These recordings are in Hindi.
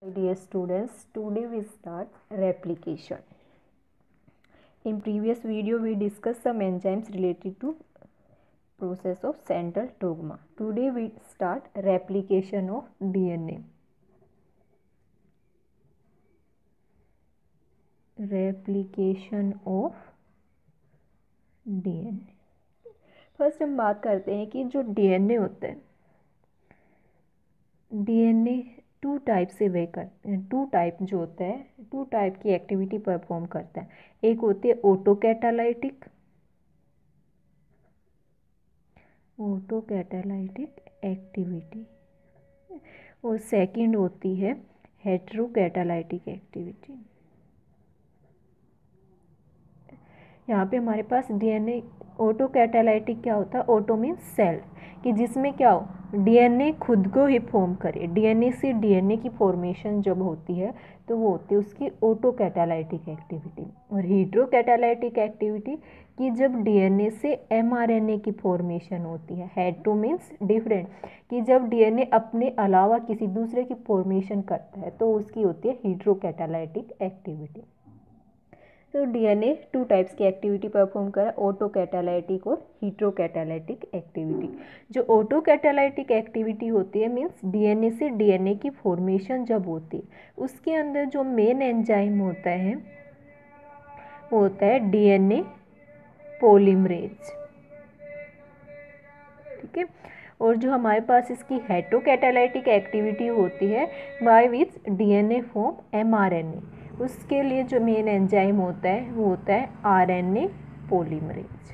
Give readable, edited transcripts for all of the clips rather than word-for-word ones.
Dear students, today we start replication. In previous video, we discussed some enzymes related to process of central dogma. Today we start replication of DNA. Replication of DNA. First हम बात करते हैं कि जो DNA होता है, DNA टू टाइप से वे करते हैं। टू टाइप जो होता है, टू टाइप की एक्टिविटी परफॉर्म करता है। एक होती है ऑटोकैटालाइटिक एक्टिविटी और सेकंड होती है हेटेरोकैटालाइटिक एक्टिविटी। यहाँ पे हमारे पास डीएनए ऑटोकैटालाइटिक क्या होता है? ऑटो मीन्स सेल, कि जिसमें क्या हो, डीएनए खुद को ही फॉर्म करे। डीएनए से डीएनए की फॉर्मेशन जब होती है तो वो होती है उसकी ऑटोकैटालाइटिक एक्टिविटी। और हेटेरोकैटालाइटिक एक्टिविटी कि जब डीएनए से एमआरएनए की फॉर्मेशन होती है। हेटेरो मीन्स डिफरेंट, कि जब डीएनए अपने अलावा किसी दूसरे की फॉर्मेशन करता है तो उसकी होती है हेटेरोकैटालाइटिक एक्टिविटी। तो डीएनए टू टाइप्स की एक्टिविटी परफॉर्म करा, ऑटोकैटालाइटिक और हेटेरोकैटालाइटिक एक्टिविटी। जो ऑटोकैटालाइटिक एक्टिविटी होती है मीन्स डीएनए से डीएनए की फॉर्मेशन जब होती है, उसके अंदर जो मेन एंजाइम होता है वो होता है डीएनए पॉलीमरेज। ठीक है। और जो हमारे पास इसकी हेटेरोकैटालाइटिक एक्टिविटी होती है by which DNA form mRNA, उसके लिए जो मेन एंजाइम होता है वो होता है आरएनए पॉलीमरेज।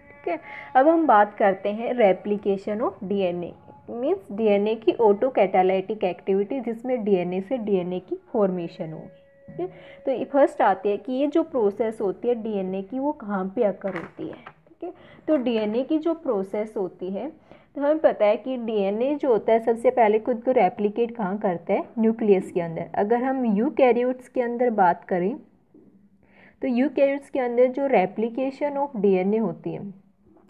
ठीक है। अब हम बात करते हैं replication of DNA, means DNA की ऑटोकैटालाइटिक एक्टिविटी जिसमें डीएनए से डीएनए की फॉर्मेशन होगी। ठीक है। तो फर्स्ट आती है कि ये जो प्रोसेस होती है डीएनए की वो कहाँ पे अकर होती है। ठीक है। तो डीएनए की जो प्रोसेस होती है, तो हमें पता है कि डीएनए जो होता है सबसे पहले खुद को रेप्लिकेट कहाँ करता है? न्यूक्लियस के अंदर। अगर हम यूकैरियोट्स के अंदर बात करें तो यूकैरियोट्स के अंदर जो रेप्लिकेशन ऑफ डीएनए होती है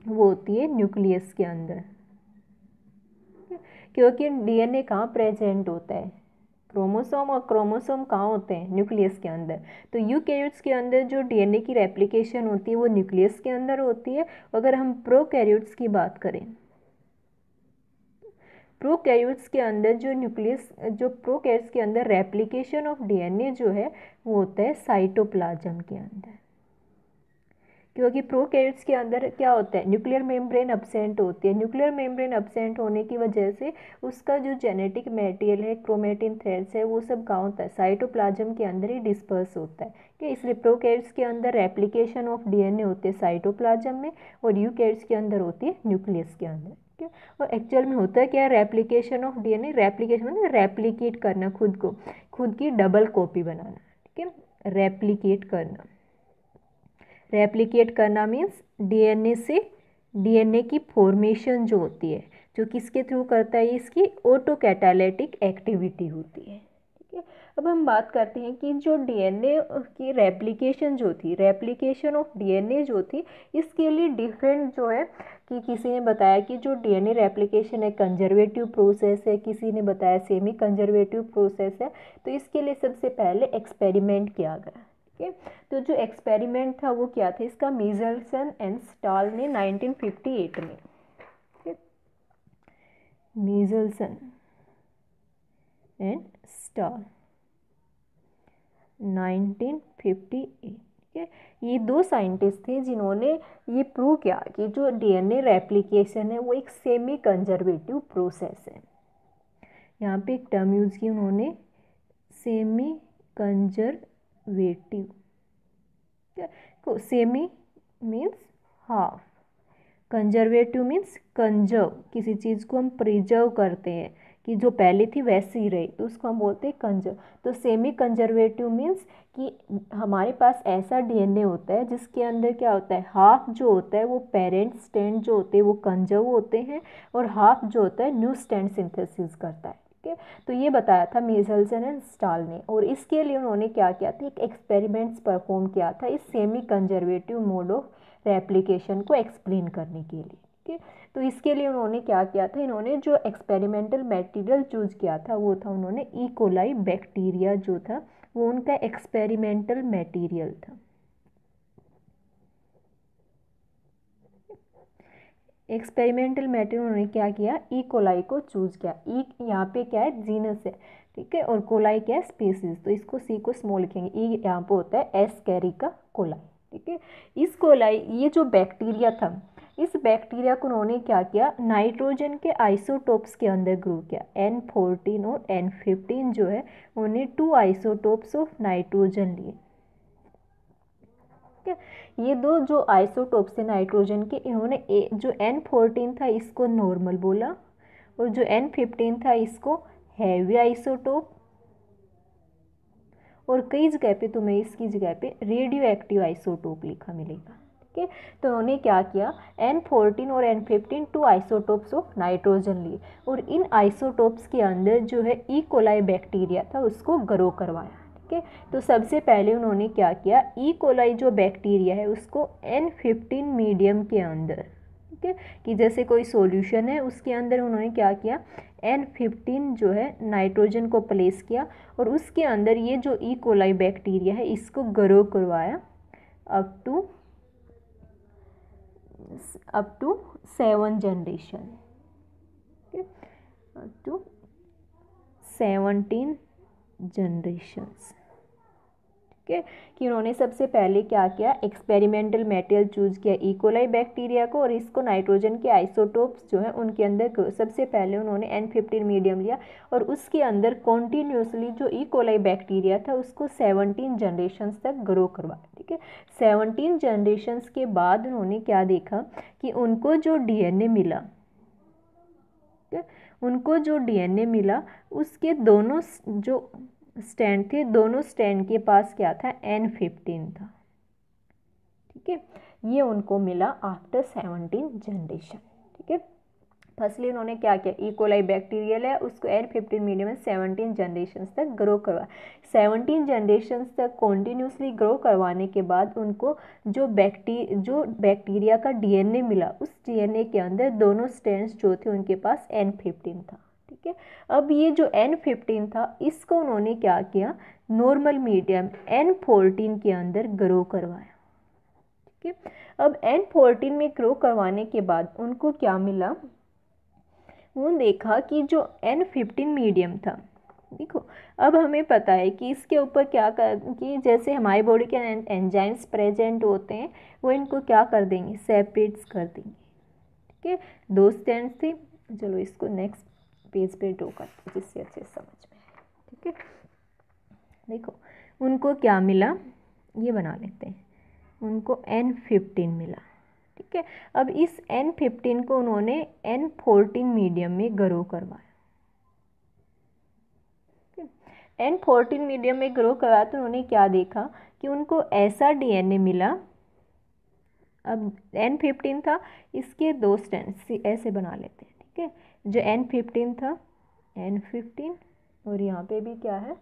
वो होती है न्यूक्लियस के अंदर। क्योंकि डीएनए कहाँ प्रेजेंट होता है? क्रोमोसोम, और क्रोमोसोम कहाँ होते हैं? न्यूक्लियस के अंदर। तो यूकैरियोट्स के अंदर जो डीएनए की रेप्लिकेशन होती है वो न्यूक्लियस के अंदर होती है। अगर हम प्रोकैरियोट्स की बात करें, प्रोकैरियोट्स के अंदर जो प्रोकैरियोट्स के अंदर रेप्लिकेशन ऑफ डीएनए जो है वो होता है साइटोप्लाज्म के अंदर। क्योंकि प्रोकैरियोट्स के अंदर क्या होता है? न्यूक्लियर मेम्ब्रेन एब्सेंट होती है। न्यूक्लियर मेम्ब्रेन एब्सेंट होने की वजह से उसका जो जेनेटिक मटेरियल है, क्रोमेटिन थ्रेड्स है, वो सब कहाँ होता है? साइटोप्लाज्म के अंदर ही डिस्पर्स होता है। कि इसलिए प्रोकैरियोट्स के अंदर रेप्लिकेशन ऑफ डीएनए होते हैं साइटोप्लाज्म में, और यूकैरियोट्स के अंदर होती है न्यूक्लियस के अंदर। ठीक है। और एक्चुअल में होता है क्या? रेप्लिकेशन ऑफ डीएनए, रेप्लिकेशन मतलब रेप्लिकेट करना, खुद को, खुद की डबल कॉपी बनाना। ठीक है। रेप्लिकेट करना, रेप्लिकेट करना मीन्स डीएनए से डीएनए की फॉर्मेशन जो होती है, जो किसके थ्रू करता है? इसकी ऑटोकैटालाइटिक एक्टिविटी होती है। ठीक है। अब हम बात करते हैं कि जो डीएनए की रेप्लिकेशन जो थी, रेप्लिकेशन ऑफ डीएनए जो थी, इसके लिए डिफरेंट जो है, कि किसी ने बताया कि जो डीएनए रेप्लिकेशन है कंजर्वेटिव प्रोसेस है, किसी ने बताया सेमी कंजर्वेटिव प्रोसेस है। तो इसके लिए सबसे पहले एक्सपेरिमेंट किया गया। ठीक है। तो जो एक्सपेरिमेंट था वो क्या था? इसका मीजल्सन एंड स्टाल ने 1958 में, मीजल्सन एंड स्टाल 1958। ठीक है। ये दो साइंटिस्ट थे जिन्होंने ये प्रूव किया कि जो डीएनए रेप्लिकेशन है वो एक सेमी कंजर्वेटिव प्रोसेस है। यहाँ पे एक टर्म यूज की उन्होंने, semi conservative. Semi means half, conservative means conserve, किसी चीज़ को हम प्रिजर्व करते हैं कि जो पहले थी वैसी ही रहे, तो उसको हम बोलते हैं कंजर्व। तो सेमी कंजर्वेटिव मीन्स कि हमारे पास ऐसा डीएनए होता है जिसके अंदर क्या होता है? हाफ जो होता है वो पेरेंट स्टैंड जो होते हैं वो कंजर्व होते हैं, और हाफ जो होता है न्यू स्टैंड सिंथेसिस करता है। तो ये बताया था मीजल्सन एंड स्टाल ने, और इसके लिए उन्होंने क्या किया था? एक एक्सपेरिमेंट्स परफॉर्म किया था इस semi conservative mode of replication को एक्सप्लेन करने के लिए। ठीक है। तो इसके लिए उन्होंने क्या किया था, इन्होंने जो एक्सपेरिमेंटल मटेरियल चूज किया था वो था उन्होंने ई कोलाई बैक्टीरिया जो था वो उनका एक्सपेरिमेंटल मटेरियल था। एक्सपेरिमेंटल मटेरियल उन्होंने क्या किया, ई कोलाई को चूज किया। ई यहाँ पे क्या है, जीनस है, ठीक है, और कोलाई क्या है, स्पीसीज। तो इसको सी को स्मॉल लिखेंगे, ई यहाँ पे होता है एस कैरिका कोलाई, ठीक है। इस कोलाई, ये जो बैक्टीरिया था, इस बैक्टीरिया को उन्होंने क्या किया, नाइट्रोजन के आइसोटोप्स के अंदर ग्रो किया। N14 और N15 जो है उन्हें 2 आइसोटोप्स ऑफ नाइट्रोजन लिए, ठीक है। ये दो जो आइसोटोप्स थे नाइट्रोजन के, इन्होंने जो N14 था इसको नॉर्मल बोला, और जो N15 था इसको हैवी आइसोटोप, और कई जगह पे तुम्हें इसकी जगह पे रेडियो एक्टिव आइसोटोप लिखा मिलेगा, ठीक है। तो उन्होंने क्या किया, N14 और N15 2 आइसोटोप्स ऑफ नाइट्रोजन लिए, और इन आइसोटोप्स के अंदर जो है ई कोलाई बैक्टीरिया था उसको ग्रो करवाया, ठीक है। तो सबसे पहले उन्होंने क्या किया, ई कोलाई जो बैक्टीरिया है उसको N15 मीडियम के अंदर, ठीक है, कि जैसे कोई सॉल्यूशन है उसके अंदर उन्होंने क्या किया, N15 जो है नाइट्रोजन को प्लेस किया, और उसके अंदर ये जो ई कोलाई बैक्टीरिया है इसको ग्रो करवाया up to 7 generation, up to 17 generations, ठीक है। कि उन्होंने सबसे पहले क्या किया, एक्सपेरिमेंटल मटेरियल चूज किया ई कोलाई बैक्टीरिया को, और इसको नाइट्रोजन के आइसोटोप्स जो है उनके अंदर सबसे पहले उन्होंने N15 मीडियम लिया, और उसके अंदर कॉन्टीन्यूसली जो ई कोलाई बैक्टीरिया था उसको 17 जनरेशन्स तक ग्रो करवाया, ठीक है। 17 जनरेशन्स के बाद उन्होंने क्या देखा कि उनको जो DNA मिला, ठीक है, उनको जो DNA मिला उसके दोनों जो स्टैंड थे, दोनों स्टैंड के पास क्या था, N15 था, ठीक है। ये उनको मिला आफ्टर 17 जनरेशन, ठीक है। फर्स्टली उन्होंने क्या किया, ई कोलाई बैक्टीरिया लिया, उसको N15 मीडियम में 17 जनरेशन्स तक ग्रो करवा, 17 जनरेशन्स तक कॉन्टीन्यूसली ग्रो करवाने के बाद उनको जो बैक्टीरिया का DNA मिला, उस DNA के अंदर दोनों स्टैंड्स जो थे उनके पास N15 था, ठीक है। अब ये जो N15 था इसको उन्होंने क्या किया, नॉर्मल मीडियम N14 के अंदर ग्रो करवाया, ठीक है। अब N14 में ग्रो करवाने के बाद उनको क्या मिला, वो देखा कि जो N15 मीडियम था, देखो अब हमें पता है कि इसके ऊपर क्या कर, कि जैसे हमारी बॉडी के एंजाइम्स प्रेजेंट होते हैं वो इनको क्या कर देंगे, सेपरेट्स कर देंगे, ठीक है। 2 स्टैंड थे, चलो इसको नेक्स्ट पेज पे ड्रॉ करते हैं जिससे अच्छे समझ में आए, ठीक है। देखो उनको क्या मिला, ये बना लेते हैं, उनको N15 मिला, ठीक है। अब इस N15 को उन्होंने N14 मीडियम में ग्रो करवाया, N14 मीडियम में ग्रो करवाया तो उन्होंने क्या देखा कि उनको ऐसा DNA मिला, अब N15 था, इसके 2 स्टैंड ऐसे बना लेते हैं, ठीक है। जो N15 था N15, और यहाँ पे भी क्या है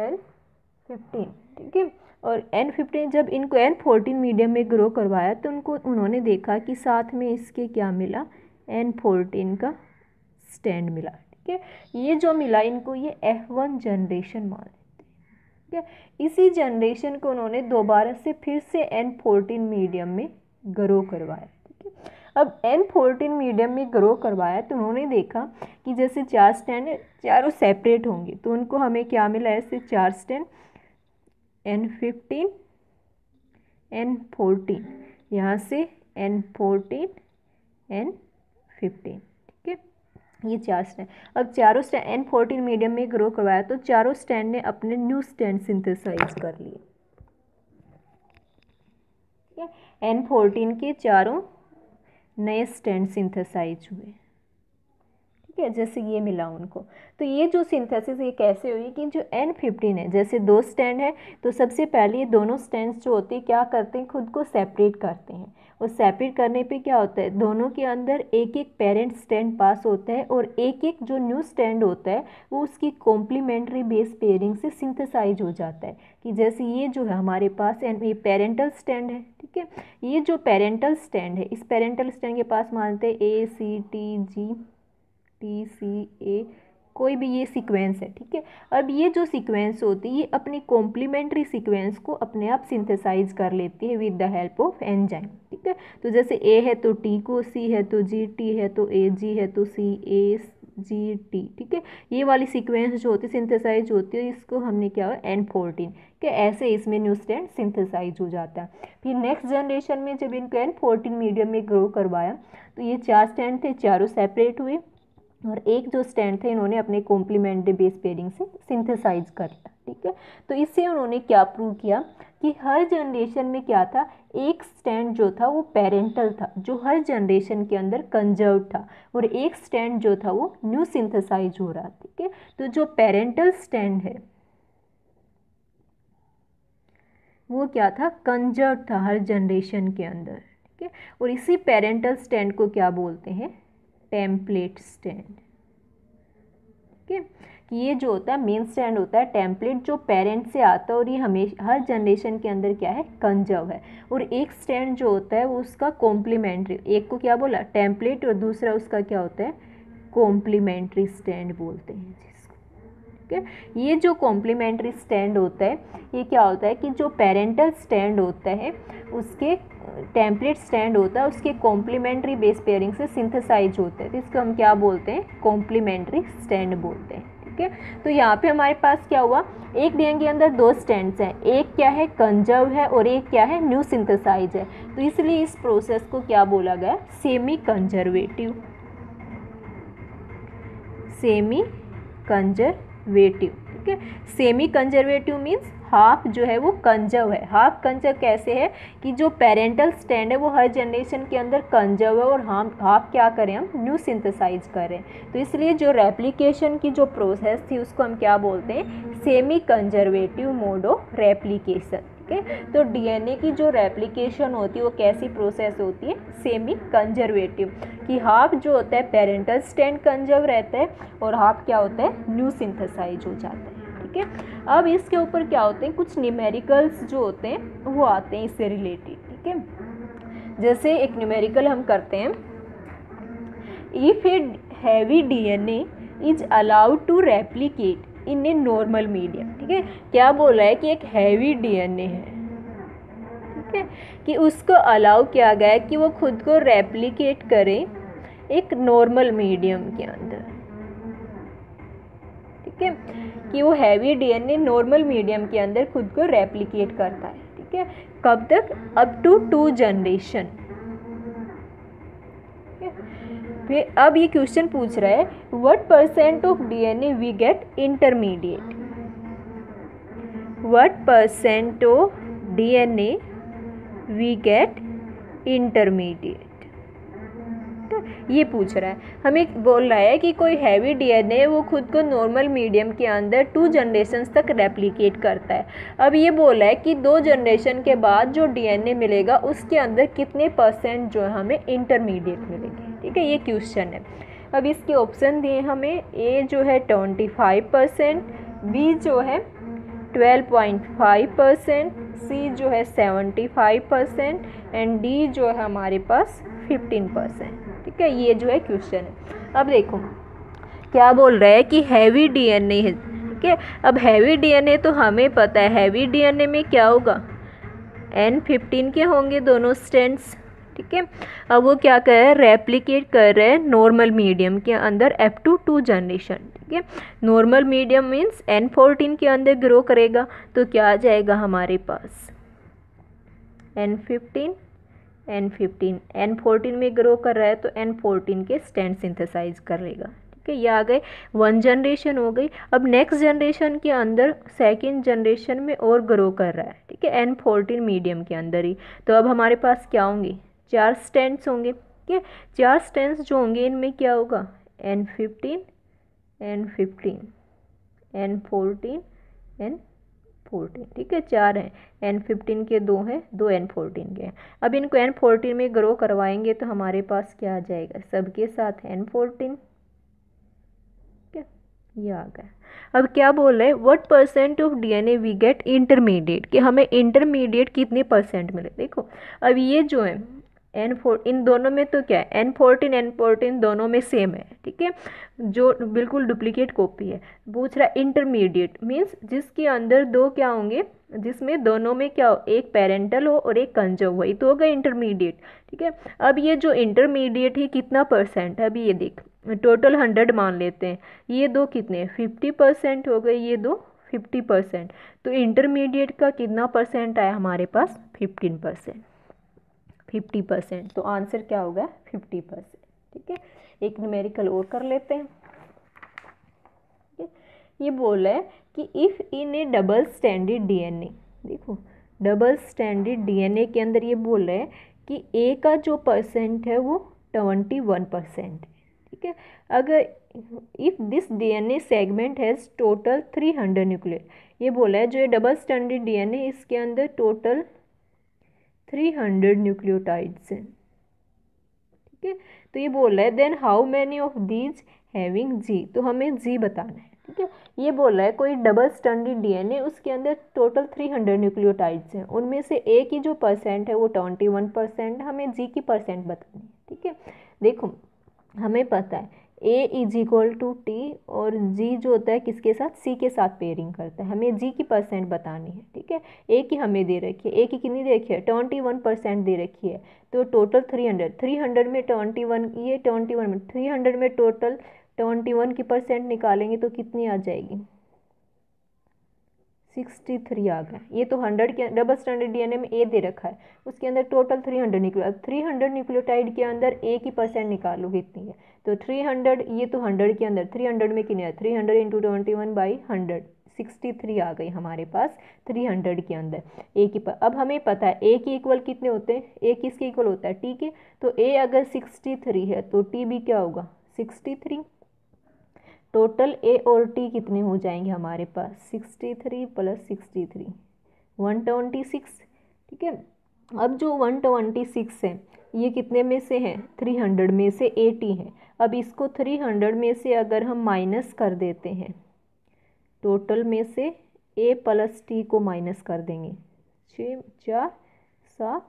N15, ठीक है। और N15 जब इनको N14 मीडियम में ग्रो करवाया तो उन्होंने देखा कि साथ में इसके क्या मिला, N14 का स्टैंड मिला, ठीक है। ये जो मिला इनको ये F1 जनरेशन मान लेते हैं, ठीक है। इसी जनरेशन को उन्होंने दोबारा से फिर से N14 मीडियम में ग्रो करवाया, ठीक है। अब N14 मीडियम में ग्रो करवाया तो उन्होंने देखा कि जैसे 4 स्टैंड चारों सेपरेट होंगे, तो उनको हमें क्या मिला, ऐसे 4 स्टैंड N15 N14, यहाँ से N14 N15, ठीक है। ये 4 स्टैंड, अब चारों स्टैंड N14 मीडियम में ग्रो करवाया तो चारों स्टैंड ने अपने न्यू स्टैंड सिंथेसाइज कर लिए, ठीक है। N14 के चारों नए स्टैंड सिंथेसाइज हुए, ठीक है, जैसे ये मिला उनको। तो ये जो सिंथेसिस ये कैसे हुई कि जो N15 है, जैसे दो स्टैंड है तो सबसे पहले ये दोनों स्टैंड्स जो होते हैं क्या करते हैं, खुद को सेपरेट करते हैं। और सेपरेट करने पे क्या होता है, दोनों के अंदर एक एक पेरेंट स्टैंड पास होता है और एक एक जो न्यू स्टैंड होता है वो उसकी कॉम्प्लीमेंट्री बेस पेयरिंग से सिंथेसाइज हो जाता है। कि जैसे ये जो है हमारे पास ये पेरेंटल स्टैंड है, ठीक है। ये जो पेरेंटल स्टैंड है, इस पेरेंटल स्टैंड के पास मानते हैं ACTGTCA कोई भी ये सीक्वेंस है, ठीक है। अब ये जो सीक्वेंस होती है ये अपनी कॉम्प्लीमेंट्री सीक्वेंस को अपने आप सिंथेसाइज कर लेती है with the help of enzyme, ठीक है। तो जैसे A है तो T को, C है तो G, T है तो A, G है तो C, A G T, ठीक है। ये वाली सीक्वेंस जो होती है सिंथेसाइज होती है, इसको हमने क्या हुआ N14 के, ऐसे इसमें न्यू स्टैंड सिंथेसाइज हो जाता है। फिर नेक्स्ट जनरेशन में जब इनको N14 मीडियम में ग्रो करवाया तो ये 4 स्टैंड थे, चारों सेपरेट हुए और एक जो स्टैंड थे इन्होंने अपने कॉम्प्लीमेंट्री बेस पेयरिंग से सिंथेसाइज कर लिया, ठीक है। तो इससे उन्होंने क्या प्रूव किया कि हर जनरेशन में क्या था, एक स्टैंड जो था वो पेरेंटल था जो हर जनरेशन के अंदर कंजर्व था, और एक स्टैंड जो था वो न्यू सिंथेसाइज हो रहा, ठीक है। तो जो पेरेंटल स्टैंड है वो क्या था, कंजर्व था हर जनरेशन के अंदर, ठीक है। और इसी पेरेंटल स्टैंड को क्या बोलते हैं, टेम्पलेट स्टैंड, ठीक है। कि ये जो होता है मेन स्टैंड होता है टेम्पलेट जो पेरेंट से आता है और ये हमेशा हर जनरेशन के अंदर क्या है, कंजर्व है। और एक स्टैंड जो होता है वो उसका कॉम्प्लीमेंट्री, एक को क्या बोला टेम्पलेट और दूसरा उसका क्या होता है, कॉम्प्लीमेंट्री स्टैंड बोलते हैं जिसको, ठीक है। ये जो कॉम्प्लीमेंट्री स्टैंड होता है ये क्या होता है कि जो पेरेंटल स्टैंड होता है उसके टेम्पलेट स्टैंड होता है उसके कॉम्प्लीमेंट्री बेस पेयरिंग से सिंथेसाइज होते हैं, तो इसको हम क्या बोलते हैं, कॉम्प्लीमेंट्री स्टैंड बोलते हैं, ठीक है। तो यहाँ पे हमारे पास क्या हुआ, एक डीएनए के अंदर दो स्टैंड्स हैं, एक क्या है कंजर्व है और एक क्या है न्यू सिंथेसाइज है। तो इसलिए इस प्रोसेस को क्या बोला गया, सेमी कंजर्वेटिव, सेमी कंजर्वेटिव, ठीक है। सेमी कंजर्वेटिव मीन्स हाफ जो है वो कंजर्व है। हाफ कंजर्व कैसे है कि जो पेरेंटल स्टैंड है वो हर जनरेशन के अंदर कंजर्व है और हम हाफ क्या करें, हम न्यू सिंथेसाइज करें। तो इसलिए जो रेप्लिकेशन की जो प्रोसेस थी उसको हम क्या बोलते हैं, semi conservative mode of replication, ठीक है। तो डीएनए की जो रेप्लिकेशन होती है वो कैसी प्रोसेस होती है, सेमी कंजर्वेटिव, कि हाफ जो होता है पेरेंटल स्टैंड कंजर्व रहता है और हाफ क्या होता है, न्यू सिंथेसाइज हो जाता है, ठीक है। अब इसके ऊपर क्या होते हैं, कुछ न्यूमेरिकल्स जो होते हैं वो आते हैं इससे रिलेटेड, ठीक है। जैसे एक न्यूमेरिकल हम करते हैं, if a heavy DNA is allowed to replicate in a normal medium, ठीक है। क्या बोल रहा है कि एक हैवी डीएनए है, ठीक है, कि उसको अलाउ किया गया है कि वो खुद को रेप्लिकेट करे एक नॉर्मल मीडियम के अंदर, ठीक है, कि वो हैवी डीएनए नॉर्मल मीडियम के अंदर खुद को रेप्लिकेट करता है, ठीक है। कब तक, अप टू 2 जनरेशन। फिर अब ये क्वेश्चन पूछ रहा है, what percent of DNA we get intermediate, what percent of DNA we get intermediate, ये पूछ रहा है। हमें बोल रहा है कि कोई हैवी डीएनए वो खुद को नॉर्मल मीडियम के अंदर 2 जनरेशन्स तक रेप्लिकेट करता है। अब ये बोल रहा है कि 2 जनरेशन के बाद जो डीएनए मिलेगा उसके अंदर कितने परसेंट जो है हमें इंटरमीडिएट मिलेंगे, ठीक है, ये क्वेश्चन है। अब इसके ऑप्शन दिए हमें, ए जो है 25%, बी जो है 12.5%, सी जो है 75% एंड डी जो है हमारे पास 15%, ठीक है। ये जो है क्वेश्चन है। अब देखो क्या बोल रहा है कि हैवी डीएनए है, ठीक है। अब हैवी डीएनए तो हमें पता है, हैवी डीएनए में क्या होगा, N15 के होंगे दोनों स्ट्रैंड्स, ठीक है। अब वो क्या कर रहे हैं, रेप्लिकेट कर रहे हैं नॉर्मल मीडियम के अंदर अप टू 2 जनरेशन, ठीक है। नॉर्मल मीडियम मीन्स N14 के अंदर ग्रो करेगा, तो क्या आ जाएगा हमारे पास N15 N14 में ग्रो कर रहा है तो N14 के स्टैंड सिंथेसाइज करेगा, ठीक है। ये आ गए, 1 जनरेशन हो गई। अब नेक्स्ट जनरेशन के अंदर सेकेंड जनरेशन में और ग्रो कर रहा है, ठीक है, N14 मीडियम के अंदर ही। तो अब हमारे पास क्या होंगे, 4 स्टैंड्स होंगे, ठीक है। 4 स्टैंड्स जो होंगे इनमें क्या होगा, N15 N15 N14 N14, ठीक है, 4 हैं। N15 के 2 हैं, 2 N14 के हैं। अब इनको N14 में ग्रो करवाएंगे तो हमारे पास क्या आ जाएगा, सबके साथ N14, ठीक है, ये आ गया। अब क्या बोल रहे हैं, what percent of DNA we get intermediate, कि हमें इंटरमीडिएट कितने परसेंट मिले। देखो अब ये जो है N4, इन दोनों में तो क्या है, N14 दोनों में सेम है, ठीक है, जो बिल्कुल डुप्लीकेट कॉपी है। पूछ रहा इंटरमीडिएट मीन्स जिसके अंदर दो क्या होंगे, जिसमें दोनों में क्या हो, एक पेरेंटल हो और एक कंजर्व हो, तो होगा इंटरमीडिएट, ठीक है। अब ये जो इंटरमीडिएट है कितना परसेंट है, अभी ये देख, टोटल 100 मान लेते हैं, ये दो कितने 50% हो गए, ये दो 50%, तो इंटरमीडिएट का कितना परसेंट आया हमारे पास, 15%, 50%, तो आंसर क्या होगा 50%, ठीक है। एक न्यूमेरिकल और कर लेते हैं, ठीक है। ये बोल रहा है कि if in a double standard DNA, देखो डबल स्टैंडर्ड डीएनए के अंदर ये बोल रहे हैं कि ए का जो परसेंट है वो 21% है, ठीक है। अगर if this DNA segment has total 300 nuclear, ये बोला है जो ये डबल स्टैंडर्ड डीएनए इसके अंदर टोटल 300 न्यूक्लियोटाइड्स हैं, ठीक है। तो ये बोल रहा है then how many of these having जी, तो हमें जी बताना है, ठीक है। ये बोल रहा है कोई डबल स्टैंडर्ड डीएनए उसके अंदर टोटल 300 न्यूक्लियोटाइड्स हैं, उनमें से ए की जो परसेंट है वो 21%, हमें जी की परसेंट बतानी है, ठीक है। देखो हमें पता है ए इज इक्वल टू टी, और जी जो होता है किसके साथ, सी के साथ पेयरिंग करता है, हमें जी की परसेंट बतानी है, ठीक है। ए की हमें दे रखी है, ए की कितनी दे रखी है 21% दे रखी है, तो टोटल 300 में 21, ये 21 में 300 में टोटल 21 की परसेंट निकालेंगे तो कितनी आ जाएगी 63 आ गया। ये तो 100 के डबल स्टैंडर्ड डीएनए में ए दे रखा है, उसके अंदर टोटल 300 निकलो, 300 न्यूक्लियोटाइड के अंदर ए की परसेंट निकालो कितनी है, तो 300, ये तो 100 के अंदर 300 में कितनी है, 300 इंटू 21/100, 63 आ गई हमारे पास 300 के अंदर ए की अब हमें पता है ए के इक्वल कितने होते हैं, ए किसके इक्वल होता है टी के, तो ए अगर 63 है तो टी भी क्या होगा 63, टोटल ए और टी कितने हो जाएंगे हमारे पास 63 + 63 126, ठीक है। अब जो 126 है ये कितने में से है 300 में से 80 है, अब इसको 300 में से अगर हम माइनस कर देते हैं, टोटल में से ए + टी को माइनस कर देंगे, 6 4 7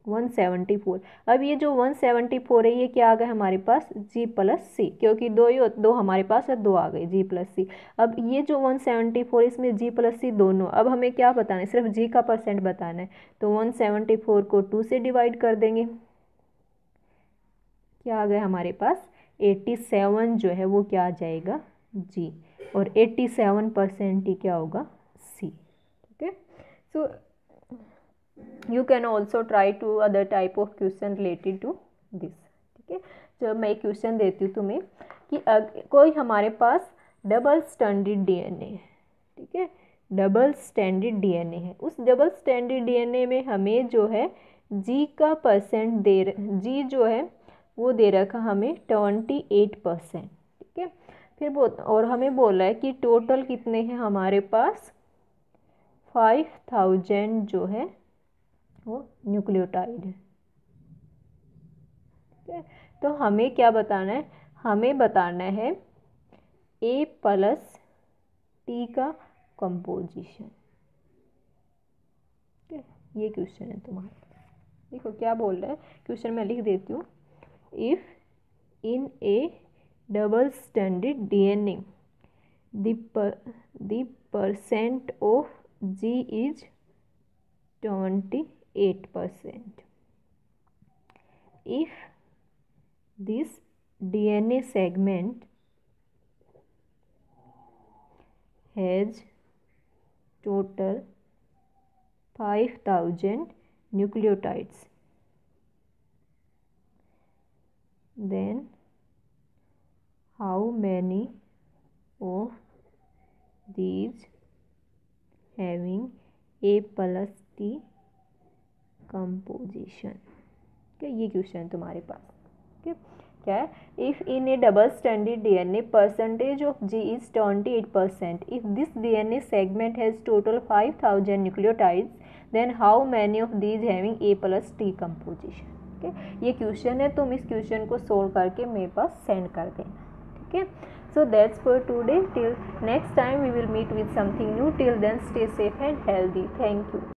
174, अब ये जो 174 है ये क्या आ गया हमारे पास जी + सी, क्योंकि दो हमारे पास है, दो आ गए जी + सी। अब ये जो 174 इसमें जी + सी दोनों, अब हमें क्या बताना है, सिर्फ जी का परसेंट बताना है, तो 174 को 2 से डिवाइड कर देंगे, क्या आ गया हमारे पास 87 जो है वो क्या आ जाएगा जी, और 87% ही क्या होगा सी, ठीक है। सो you can also try to other type of question related to this, ठीक है। जब मैं एक क्वेश्चन देती हूँ तुम्हें कि कोई हमारे पास डबल स्टैंडर्ड डीएनए है, ठीक है, डबल स्टैंडर्ड डीएनए है, उस डबल स्टैंडर्ड डीएनए में हमें जो है जी का परसेंट जी जो है वो दे रखा हमें 28%, ठीक है। फिर और हमें बोला है कि टोटल कितने हैं हमारे पास 5000 जो है वो न्यूक्लियोटाइड है, ठीक है। तो हमें क्या बताना है, हमें बताना है ए + टी का कंपोजिशन, ठीक है। ये क्वेश्चन है तुम्हारा, देखो क्या बोल रहा है क्वेश्चन, मैं लिख देती हूँ। If in a double standard DNA the percent of G is 28%, if this DNA segment has total 5000 nucleotides, then how many of these having A + T composition, ठीक है। ये क्वेश्चन है तुम्हारे पास, ठीक है। क्या है, if in a double stranded DNA percentage of G is 28%, if this DNA segment has total 5000 nucleotides, then how many of these having A+T composition. ठीक है, ये क्वेश्चन है, तुम इस क्वेश्चन को सोल्व करके मेरे पास सेंड कर देना। ठीक है, so that's for today. Till next time we will meet with something new. Till then, stay safe and healthy. Thank you.